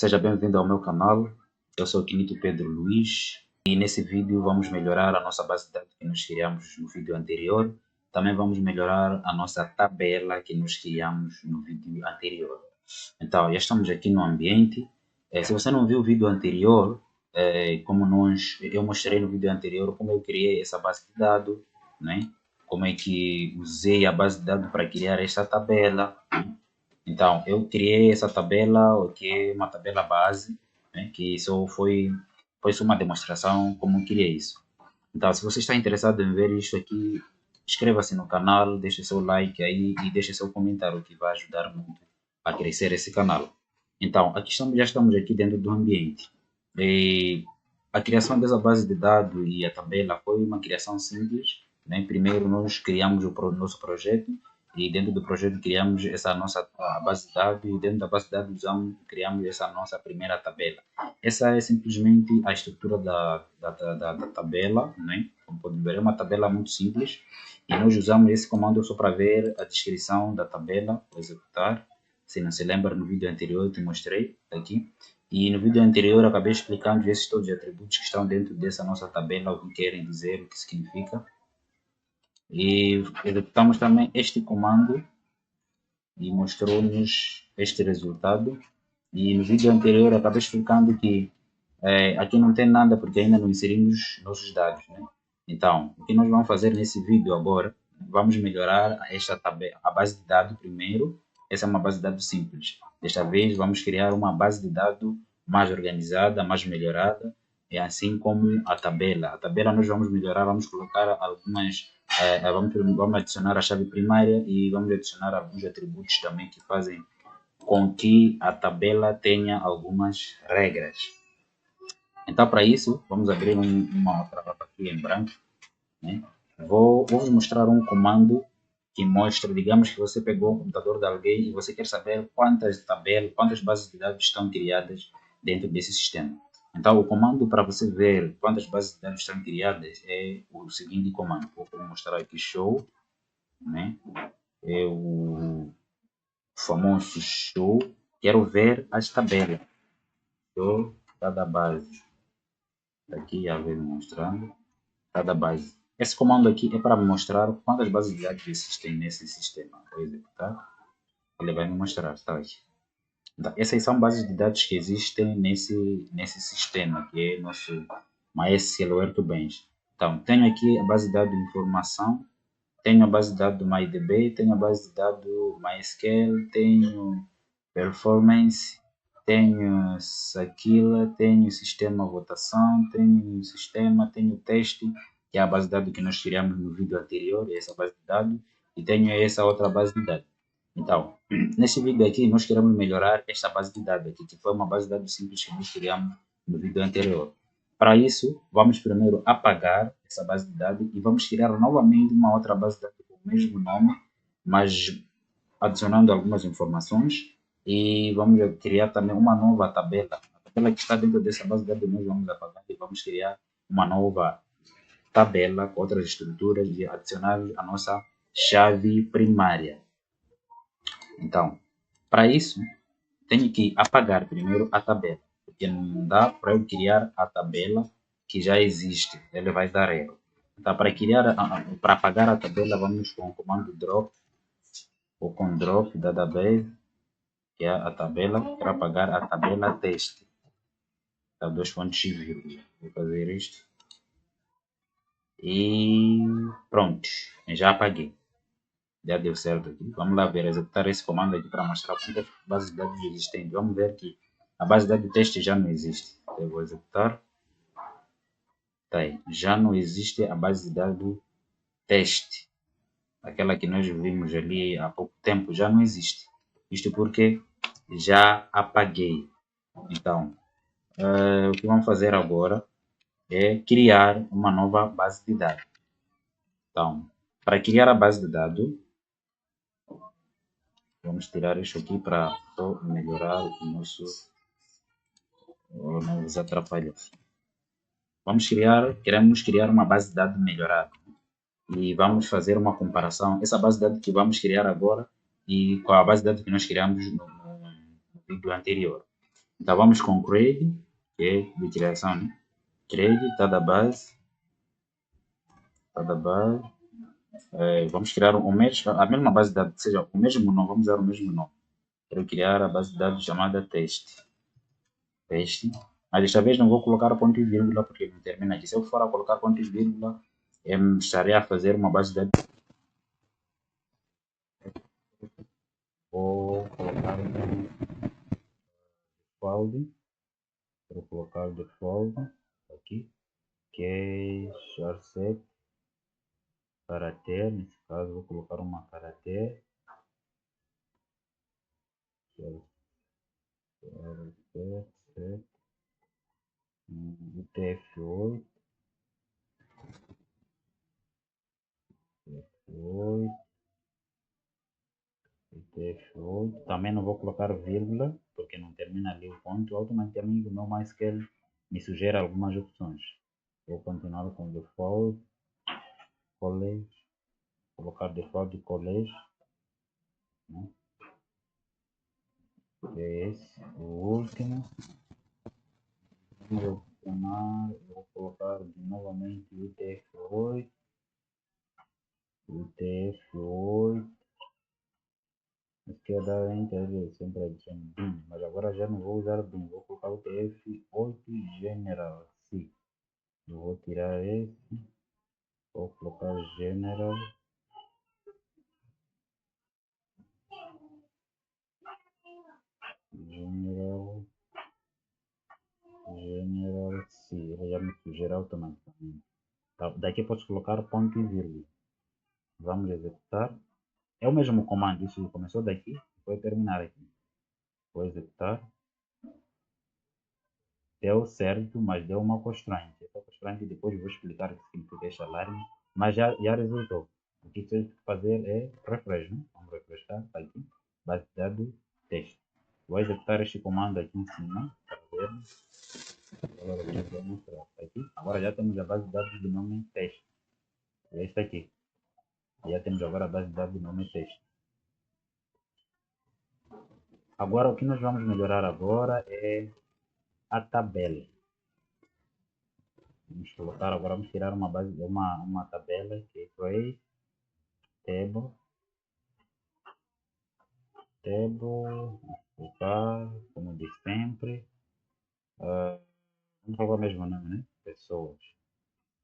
Seja bem-vindo ao meu canal, eu sou o Quinito Pedro Luiz e nesse vídeo vamos melhorar a nossa base de dados que nós criamos no vídeo anterior. Também vamos melhorar a nossa tabela que nós criamos no vídeo anterior. Então, já estamos aqui no ambiente. Se você não viu o vídeo anterior, eu mostrei no vídeo anterior como eu criei essa base de dados, né? Como é que usei a base de dados para criar esta tabela, né? Então, eu criei essa tabela, que é uma tabela base, né, que foi só uma demonstração como eu criei isso. Então, se você está interessado em ver isso aqui, inscreva-se no canal, deixe seu like aí e deixe seu comentário, que vai ajudar muito a crescer esse canal. Então, já estamos aqui dentro do ambiente. E a criação dessa base de dados e a tabela foi uma criação simples, né? Primeiro nós criamos o nosso projeto e dentro do projeto criamos essa nossa base de dados e dentro da base de dados criamos essa nossa primeira tabela. Essa é simplesmente a estrutura da tabela, né? Como podem ver, é uma tabela muito simples e nós usamos esse comando só para ver a descrição da tabela, vou executar. Se não se lembra, no vídeo anterior eu te mostrei aqui. E no vídeo anterior eu acabei explicando esses todos os atributos que estão dentro dessa nossa tabela, o que querem dizer, o que significa. E executamos também este comando e mostrou-nos este resultado. E no vídeo anterior eu acabei explicando que aqui não tem nada porque ainda não inserimos nossos dados, né? Então, o que nós vamos fazer nesse vídeo agora, vamos melhorar esta tabela, a base de dados primeiro. Essa é uma base de dados simples. Desta vez vamos criar uma base de dados mais organizada, mais melhorada, e assim como a tabela. A tabela nós vamos melhorar, vamos colocar vamos adicionar a chave primária e vamos adicionar alguns atributos também que fazem com que a tabela tenha algumas regras. Então, para isso, vamos abrir uma outra aba aqui em branco, né? Vou vos mostrar um comando que mostra, digamos que você pegou o computador de alguém e você quer saber quantas tabelas, quantas bases de dados estão criadas dentro desse sistema. Então, o comando para você ver quantas bases de dados estão criadas é o seguinte comando. Vou mostrar aqui show, né? É o famoso show. Quero ver as tabelas. Show cada base. Aqui já vem mostrando cada base. Esse comando aqui é para me mostrar quantas bases de dados existem nesse sistema. Vou executar. Ele vai me mostrar, está aqui. Então, essas são bases de dados que existem nesse sistema, que é nosso MySQL Workbench. Então, tenho aqui a base de dados de informação, tenho a base de dados do MyDB, tenho a base de dados do MySQL, tenho performance, tenho Sakila, tenho sistema votação, tenho sistema, tenho teste, que é a base de dados que nós criamos no vídeo anterior, essa base de dados, e tenho essa outra base de dados. Então, nesse vídeo aqui, nós queremos melhorar esta base de dados aqui, que foi uma base de dados simples que nós criamos no vídeo anterior. Para isso, vamos primeiro apagar essa base de dados e vamos criar novamente uma outra base de dados com o mesmo nome, mas adicionando algumas informações e vamos criar também uma nova tabela. A tabela que está dentro dessa base de dados nós vamos apagar e vamos criar uma nova tabela com outras estruturas e adicionar a nossa chave primária. Então, para isso, tenho que apagar primeiro a tabela, porque não dá para eu criar a tabela que já existe, ele vai dar erro. Então, para apagar a tabela, vamos com o comando drop ou com drop database, que é a tabela, para apagar a tabela teste. Então, 2.x, vou fazer isto. E pronto, já apaguei. Já deu certo aqui. Vamos lá ver, executar esse comando aqui para mostrar quantas bases de dados existem. Vamos ver que a base de dados de teste já não existe. Eu vou executar. Tá aí. Já não existe a base de dados teste. Aquela que nós vimos ali há pouco tempo já não existe. Isto porque já apaguei. Então, o que vamos fazer agora é criar uma nova base de dados. Então, para criar a base de dados, vamos tirar isso aqui para melhorar nos atrapalhar. Queremos criar uma base de dados melhorada e vamos fazer uma comparação. Essa base de dados que vamos criar agora e com a base de dados que nós criamos no vídeo anterior. Então vamos com create, que é de criação, né? Create, tá da base. Vamos criar a mesma base de dados, ou seja, o mesmo nome, vamos usar o mesmo nome. Quero criar a base de dados chamada teste. Mas desta vez não vou colocar ponto e vírgula porque não termina aqui. Se eu for a colocar ponto e vírgula, eu estarei a fazer uma base de dados. Vou colocar no default, vou colocar o default aqui, que é shortset caractere, nesse caso vou colocar uma caractere, shortset, UTF-8, UTF-8, também não vou colocar vírgula, porque não termina ali o ponto, automaticamente o meu MySQL me sugere algumas opções. Vou continuar com o default, college, colocar default de college, né? Que é esse, o último. Vamos adicionar, vou colocar novamente UTF-8, UTF-8, aqui é da Intel, sempre adiciono BIM, mas agora já não vou usar BIM, vou colocar UTF-8 General, sim. Eu vou tirar esse, vou colocar General, General, General, sim, ele já me sugere automaticamente. Tá, daqui posso colocar ponto e vírgula. Vamos executar. É o mesmo comando, isso começou daqui, foi terminar aqui. Vou executar. Deu certo, mas deu uma constraint. Essa constraint depois vou explicar o que significa este alarme, mas já resultou. O que temos que fazer é refresh, né? Vamos refrescar, tá aqui, base de dados, teste. Vou executar este comando aqui em cima, para ver. Agora vou mostrar, tá aqui. Agora já temos a base de dados de nome teste. Este aqui. Já temos agora a base de dados de nome teste. Agora o que nós vamos melhorar agora é a tabela. Vamos colocar agora, vamos tirar uma tabela que é create table, colocar como de sempre, vamos colocar o mesmo nome, né? Pessoas.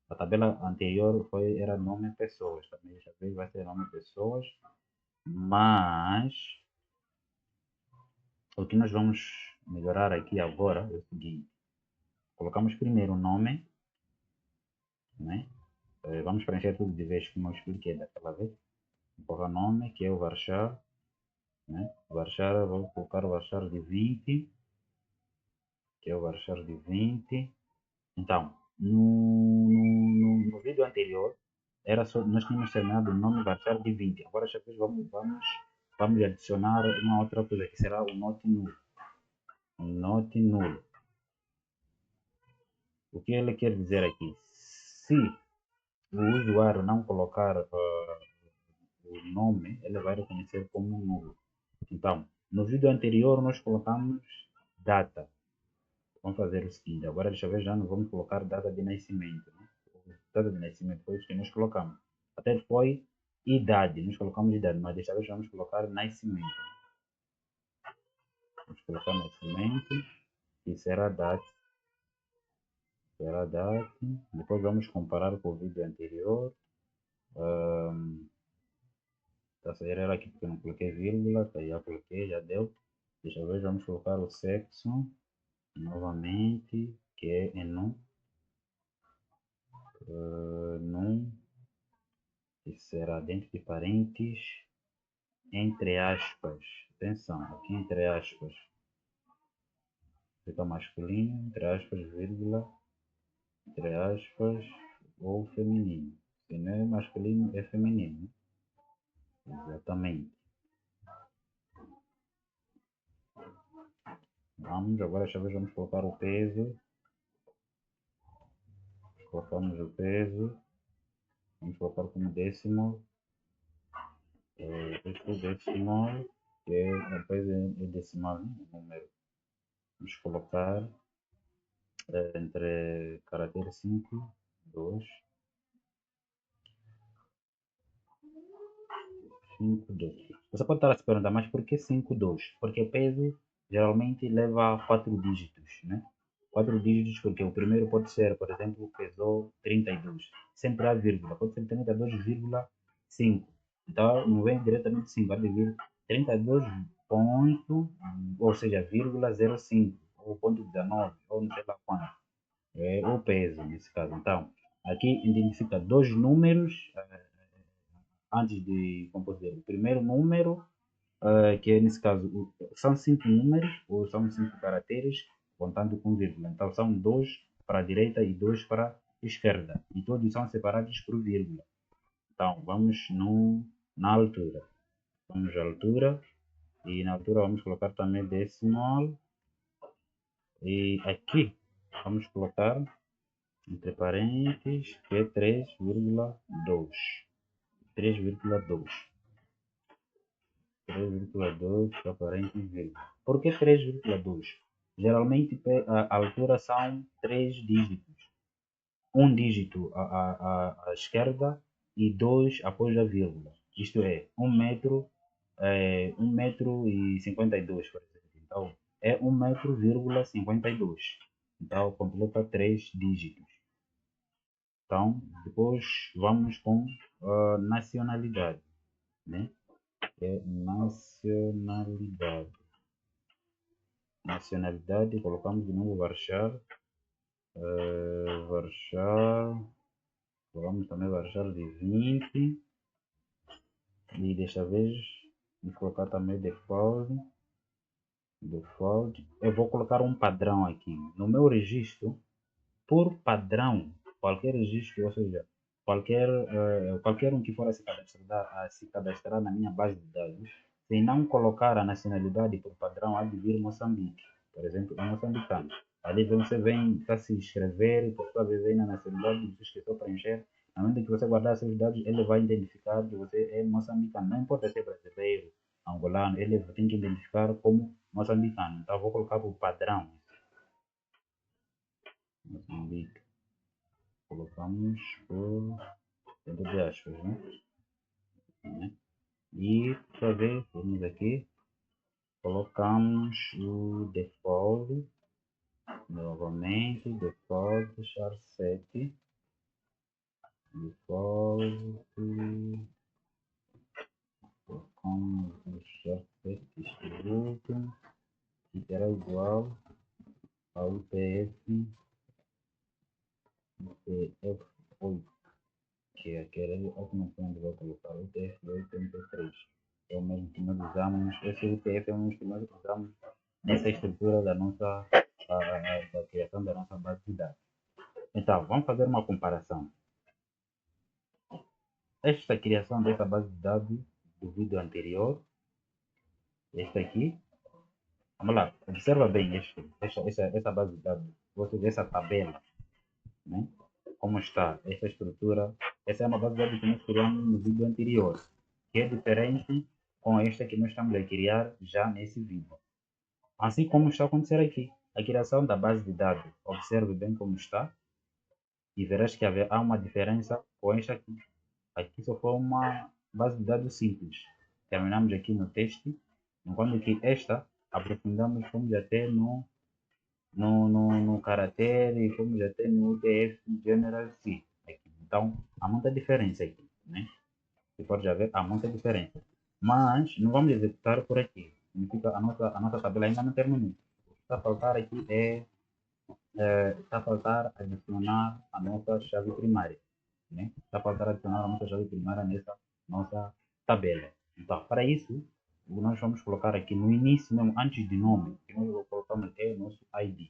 A tabela anterior era nome pessoas, também desta vez vai ser nome pessoas, mas o que nós vamos melhorar aqui agora é o seguinte, colocamos primeiro o nome, né? Vamos preencher tudo de vez como eu expliquei daquela vez, vou colocar nome que é o varchar, né? Varchar, vou colocar o varchar de 20, que é o varchar de 20. Então, no vídeo anterior, nós tínhamos terminado o nome varchar de 20. Agora já vamos adicionar uma outra coisa, que será o not null. Not null. O que ele quer dizer aqui? Se o usuário não colocar o nome, ele vai reconhecer como nulo. Então, no vídeo anterior nós colocamos data. Vamos fazer o seguinte, agora desta vez já não vamos colocar data de nascimento, né? Data de nascimento foi isso que nós colocamos. Até foi idade, nós colocamos idade, mas desta vez vamos colocar nascimento. Vamos colocar nascimento e será data. Será data. Depois vamos comparar com o vídeo anterior. Está a sair ela aqui porque eu não coloquei vírgula, tá, já coloquei, já deu. Desta vez vamos colocar o sexo novamente, que é em num, que será dentro de parênteses, entre aspas. Atenção, aqui entre aspas. Fica masculino, entre aspas, vírgula, entre aspas, ou feminino. Se não é masculino, é feminino. Exatamente. Agora desta vez vamos colocar o peso. Colocamos o peso. Vamos colocar como décimo. Este décimo, que depois é decimal, né? O número. Vamos colocar entre caractere 5, 2, 5, 2. Você pode estar a se perguntar, mas por que 5, 2? Porque o peso geralmente leva 4 dígitos, né? 4 dígitos porque o primeiro pode ser, por exemplo, pesou 32. Sempre há vírgula, pode ser 32,5. Então, não vem diretamente 5, vai dividir 32 ponto, ou seja, vírgula 05, ou ponto 19, ou não sei lá quanto. É o peso, nesse caso. Então, aqui identifica dois números antes de, como posso dizer, o primeiro número, que é nesse caso, são 5 números, ou são 5 caracteres, contando com vírgula. Então, são dois para a direita e dois para a esquerda. E todos são separados por vírgula. Então, vamos na altura. Vamos à altura. E na altura vamos colocar também decimal. E aqui vamos colocar entre parênteses, que é 3,2. 3,2. 3,2 aparente vírgula. Por que 3,2? Geralmente a altura são 3 dígitos. Um dígito à esquerda e dois após a vírgula. Isto é, 1,52 m, por exemplo. Então, é 1,52 m. Então, completa 3 dígitos. Então, depois vamos com nacionalidade, né? É nacionalidade. Nacionalidade, colocamos de novo Varchar. Varchar. Colocamos também Varchar de 20. E desta vez vamos colocar também default. Default. Eu vou colocar um padrão aqui. No meu registro, por padrão, qualquer registro, ou seja, qualquer um que for a se cadastrar na minha base de dados, se não colocar a nacionalidade por padrão, há de vir Moçambique. Por exemplo, é moçambicano. Ali você vem para se inscrever e por sua vez vem na nacionalidade, você esqueceu preencher. Na medida que você guardar seus dados, ele vai identificar que você é moçambicano. Não importa se é brasileiro, angolano, ele tem que identificar como moçambicano. Então, vou colocar por padrão. Moçambique. Colocamos por dentro de aspas, né? E para ver, vamos aqui, colocamos o default, novamente, default char7, default, colocamos o char7, este último, que será igual ao UTF-8. Que é aquele automação onde vou colocar o UTF-8.3. É o mesmo que nós usamos, esse UTF é o mesmo que nós usamos nessa estrutura da nossa da criação da nossa base de dados. Então, vamos fazer uma comparação. Esta criação dessa base de dados do vídeo anterior, esta aqui, vamos lá, observa bem essa base de dados, ou seja, essa tabela, né? Como está essa estrutura. Essa é uma base de dados que nós criamos no vídeo anterior, que é diferente com esta que nós estamos a criar já nesse vídeo. Assim como está a acontecer aqui, a criação da base de dados. Observe bem como está e verás que há uma diferença com esta aqui. Aqui só foi uma base de dados simples. Terminamos aqui no teste, enquanto que esta aprofundamos, fomos até no caractere, fomos até no UTF General C. Aqui. Então, há muita diferença aqui, né? Você pode já ver, há muita diferença. Mas, não vamos executar por aqui. Significa a nossa tabela ainda não terminou. O que está a faltar aqui está a faltar adicionar a nossa chave primária, né? Está a faltar adicionar a nossa chave primária nessa nossa tabela. Então, para isso, o que nós vamos colocar aqui no início mesmo, antes de nome, que nós colocamos é o nosso ID.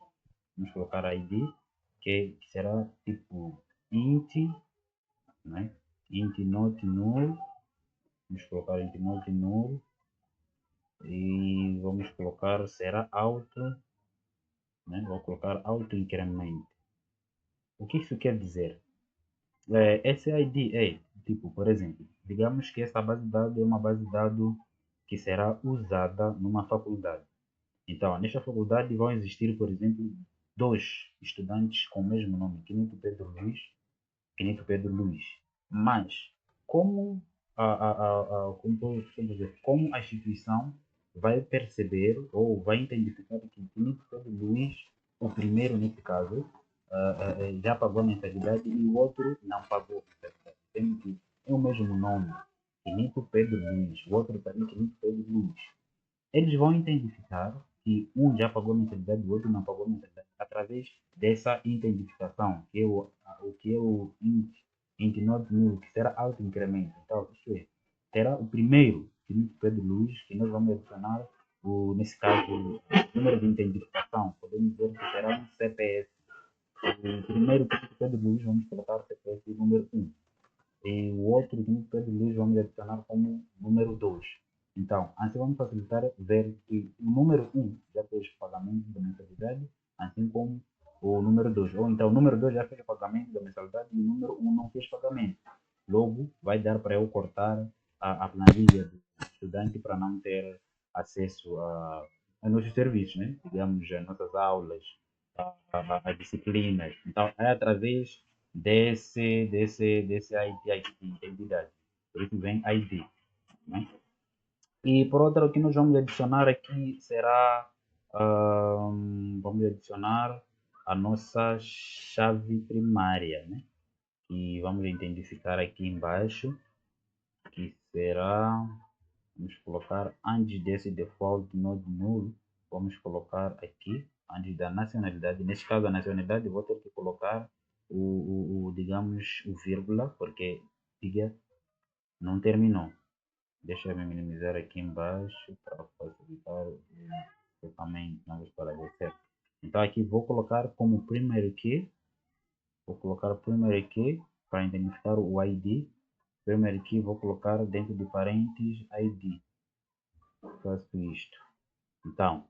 Vamos colocar ID, que será tipo int, né? Int not null. Vamos colocar int not null. E vamos colocar, será auto, né? Vou colocar auto incremento. O que isso quer dizer? Esse ID é, tipo, por exemplo, digamos que essa base de dados é uma base de dados que será usada numa faculdade. Então, nesta faculdade vão existir, por exemplo, dois estudantes com o mesmo nome, Quinito Pedro Luiz. Mas, como como posso dizer, como a instituição vai perceber ou vai identificar que Quinito Pedro Luiz, o primeiro nesse caso, já pagou a mensalidade e o outro não pagou a mensalidade. Sendo que é o mesmo nome, Quinito Pedro Luiz, o outro também Quinito Pedro Luiz. Eles vão identificar que um já pagou a mensalidade, o outro não pagou a mensalidade, através dessa identificação, que é o que é o int node null, que será auto-incremento. Então, isto é, terá o primeiro, Quinito Pedro Luiz, que nós vamos adicionar, nesse caso, o número de identificação, podemos dizer que será um CPF. O primeiro Quinito Pedro Luiz, vamos colocar o CPF número 1. E o outro Quinito Pedro Luiz vamos adicionar como número 2. Então, assim vamos facilitar ver que o número 1 já fez pagamento da mensalidade, assim como o número 2. Ou então, o número 2 já fez pagamento da mensalidade e o número 1 não fez pagamento. Logo, vai dar para eu cortar a planilha do estudante para não ter acesso a nossos serviços, né? Digamos, as nossas aulas, a disciplinas. Então, é através desse ID aqui, identidade. Por isso vem ID. Né? E por outro, o que nós vamos adicionar aqui será, vamos adicionar a nossa chave primária, né? E vamos identificar aqui embaixo, que será, vamos colocar antes desse default node null, vamos colocar aqui, antes da nacionalidade, neste caso a nacionalidade, vou ter que colocar digamos, o vírgula, porque diga, não terminou. Deixa eu me minimizar aqui embaixo para facilitar eu também não vou parar certo. Então aqui vou colocar como primary key, para identificar o ID. Primary key vou colocar dentro de parênteses ID. Faço isto. Então,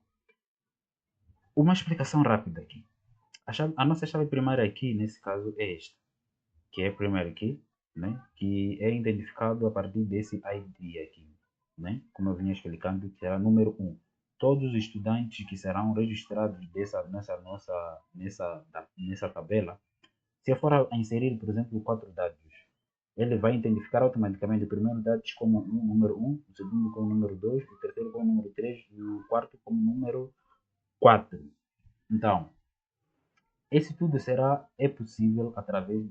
uma explicação rápida aqui. A nossa chave primária aqui, nesse caso, é esta, que é primary key, né? Que é identificado a partir desse ID aqui, né? Como eu vinha explicando, que é número 1. Todos os estudantes que serão registrados nessa tabela, se eu for a inserir, por exemplo, 4 dados, ele vai identificar automaticamente o primeiro dado como número 1, o segundo como número 2, o terceiro como número 3 e o quarto como número 4. Então, esse tudo é possível através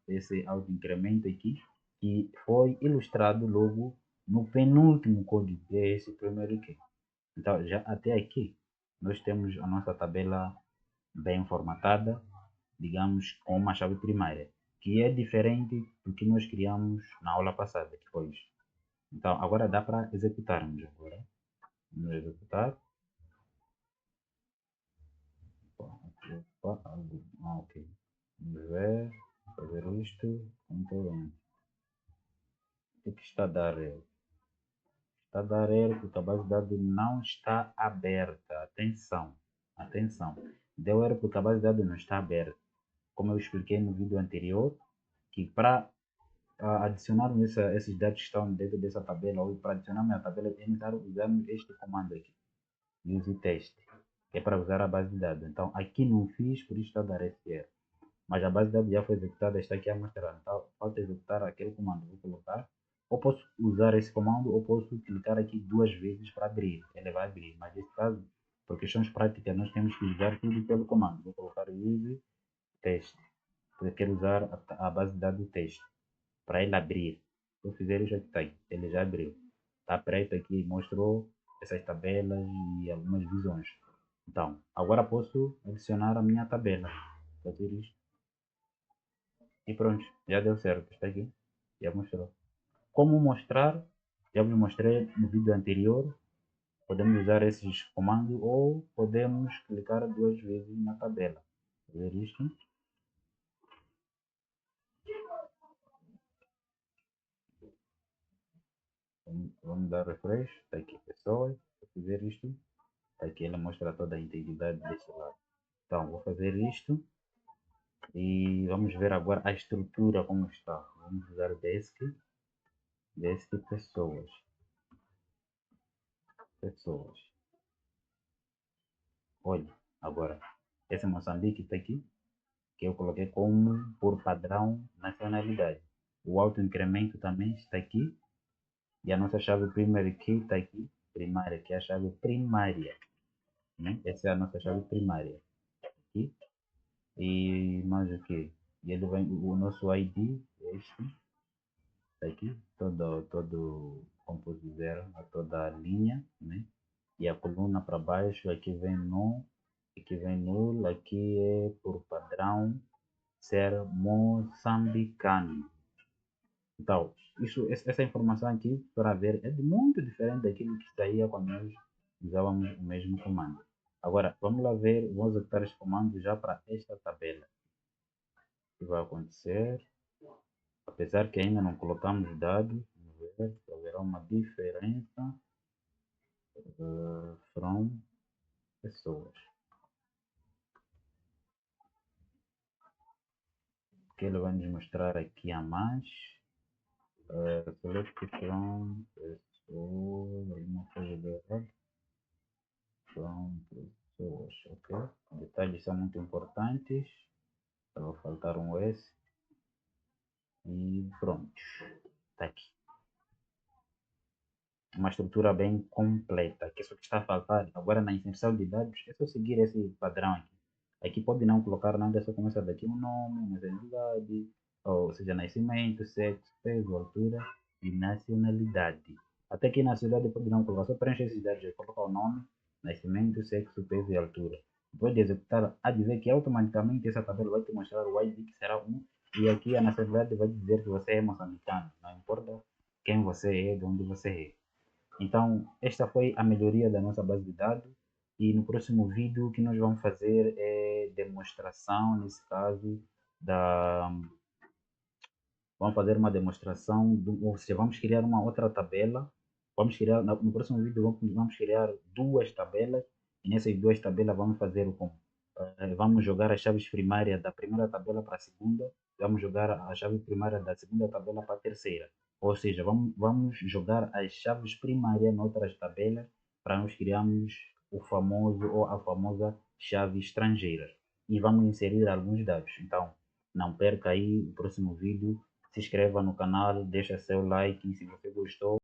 desse auto-incremento aqui, que foi ilustrado logo no penúltimo código, que é esse primeiro aqui. Então, já até aqui, nós temos a nossa tabela bem formatada, digamos, com uma chave primária, que é diferente do que nós criamos na aula passada, que foi isso. Então, agora dá para executarmos. Agora, vamos executar. Ok. Vamos ver, fazer isto, Ctrl N. O que está a dar erro? Está a dar erro porque a base de dados não está aberta. Atenção, atenção. Deu erro porque a base de dados não está aberta. Como eu expliquei no vídeo anterior, que para adicionar esses dados que estão dentro dessa tabela, ou para adicionar minha tabela, é necessário usarmos este comando aqui, use test, que é para usar a base de dados. Então, aqui não fiz, por isso está a dar esse erro. Mas a base de dados já foi executada, está aqui a mostrar. Então, falta executar aquele comando. Vou colocar. Ou posso usar esse comando, ou posso clicar aqui 2 vezes para abrir. Ele vai abrir. Mas nesse caso, por questões práticas, nós temos que usar tudo pelo comando. Vou colocar use teste. Eu quero usar a base de dados teste para ele abrir. Se eu fizer isso aqui, ele já abriu. Está preto aqui, mostrou essas tabelas e algumas visões. Então, agora posso adicionar a minha tabela. Fazer isto. E pronto, já deu certo. Está aqui. Já mostrou. Como mostrar? Já vos mostrei no vídeo anterior. Podemos usar esses comandos ou podemos clicar 2 vezes na tabela. Ver isto. Vamos dar refresh. Está aqui pessoas. Vou fazer isto. Está aqui, ela mostra toda a integridade deste lado. Então, vou fazer isto. E vamos ver agora a estrutura como está. Vamos usar desk pessoas. Olha, agora, esse Moçambique está aqui, que eu coloquei como por padrão nacionalidade. O autoincremento também está aqui. E a nossa chave primary key está aqui, primária, que é a chave primária. Né? Essa é a nossa chave primária. Aqui. E mais o que? E ele vai, o nosso ID é este. Está aqui, todo composto zero, a toda a linha. Né? E a coluna para baixo, aqui vem no, aqui vem null, aqui é por padrão ser moçambicano. Então, essa informação aqui, para ver, é muito diferente daquilo que saía quando nós usávamos o mesmo comando. Agora, vamos lá ver, vamos executar esse comando já para esta tabela. O que vai acontecer? Apesar que ainda não colocamos dados, vamos ver se haverá uma diferença from pessoas. Que ele vai nos mostrar aqui a mais. Select from pessoas, alguma coisa de errado. From pessoas, ok? Detalhes são muito importantes. Estava a faltar um S. E pronto. Está aqui. Uma estrutura bem completa. Que é só que está a faltar. Agora na inserção de dados, é só seguir esse padrão aqui. Aqui pode não colocar nada, só começa daqui um nome, nacionalidade, ou seja, nascimento, sexo, peso, altura e nacionalidade. Até aqui nacionalidade pode não colocar, só preenche esses dados, coloca o nome, nascimento, sexo, peso e altura. Depois de executar, há de ver que automaticamente essa tabela vai te mostrar o ID que será 1 e aqui a nacionalidade vai dizer que você é moçambicano, não importa quem você é, de onde você é. Então, esta foi a melhoria da nossa base de dados e no próximo vídeo o que nós vamos fazer é demonstração, nesse caso, da... Vamos fazer uma demonstração, ou seja, vamos criar uma outra tabela. Vamos criar, no próximo vídeo vamos criar duas tabelas e nessas duas tabelas vamos fazer o como? Vamos jogar as chaves primárias da primeira tabela para a segunda, vamos jogar a chave primária da segunda tabela para a terceira. Ou seja, vamos jogar as chaves primárias em outras tabelas para nós criarmos o famoso ou a famosa chave estrangeira. E vamos inserir alguns dados. Então, não perca aí o próximo vídeo. Se inscreva no canal, deixa seu like se você gostou.